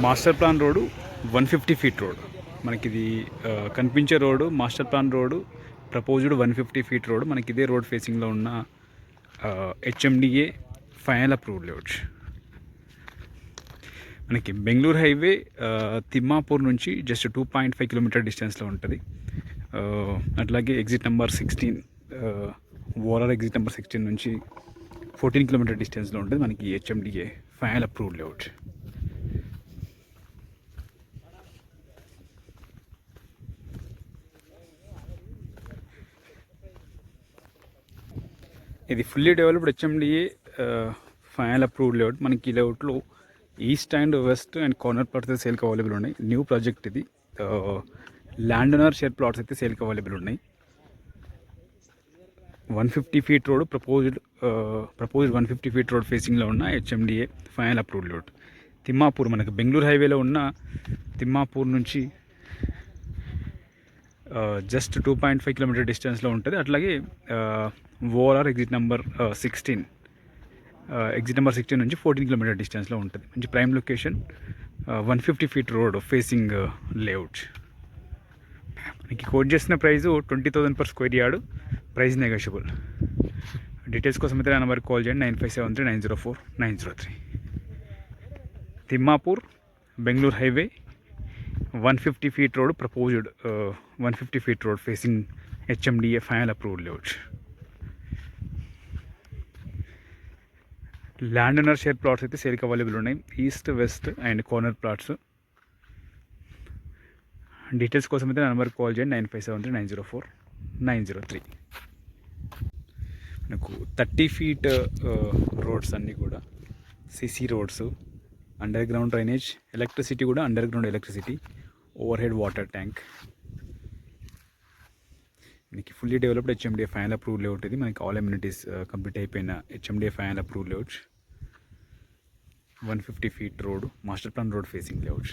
Master plan road 150 feet road. మనకి ఇది కనిపించే road master plan road, proposed 150 feet road. మనకి ఇదే రోడ్ ఫేసింగ్లో ఉన్న హెచ్ఎండిఏ ఫైనల్ అప్రూవ్డ్ లేఅవుట్. మనకి బెంగళూరు హైవే తిమ్మాపూర్ నుంచి జస్ట్ 2.5 కిలోమీటర్ డిస్టెన్స్లో ఉంటుంది. అట్లాగే exit number 16 overall exit number 16 నుంచి 14 కిలోమీటర్ డిస్టెన్స్లో ఉంటుంది మనకి హెచ్ఎండిఏ ఫైనల్ అప్రూవ్డ్ లేఅవుట్. ఇది fully developed HMDA final approved layout. మనకి ఈ లేఅవుట్లో east and west and corner plots అయితే సేల్కి అవైలబుల్ ఉన్నాయి. న్యూ ప్రాజెక్ట్ ఇది. ల్యాండ్ ఓనర్ షేర్ ప్లాట్స్ అయితే సేల్కి అవైలబుల్ ఉన్నాయి. 150 feet road proposed 150 feet road ఫేసింగ్లో ఉన్న HMDA final approved layout. Timmapur మనకి బెంగళూరు హైవేలో ఉన్న తిమ్మాపూర్ నుంచి జస్ట్ 2.5 కిలోమీటర్ డిస్టెన్స్లో ఉంటుంది. అట్లాగే ఓవరాల్ ఎగ్జిట్ నెంబర్ 16 నుంచి 14 కిలోమీటర్ డిస్టెన్స్లో ఉంటుంది. మంచి prime location, 150 feet road facing layout. మనకి కోట్ చేసిన price 20,000 per square yard. Price negotiable. Details కోసం అయితే నా నెంబర్కి కాల్ చేయండి 9573904903. Thimmapur Bengaluru highway 150 feet road proposed 150 feet road facing HMDA final approved layout. Land owner share plots అయితే సేల్కి అవైలబుల్ ఉన్నాయి. East west and corner plots. Details కోసం అయితే నా నెంబర్కి కాల్ చేయండి 9573904903. మనకు 30 ఫీట్ రోడ్స్ అన్నీ కూడా CC roads, underground drainage, electricity కూడా underground electricity, overhead water tank. మనకి fully developed HMDA final approve layout. ఇది మనకి ఆల్ అమ్యూనిటీస్ కంప్లీట్ అయిపోయిన HMDA final approve layout. 150 feet road master plan road facing layout.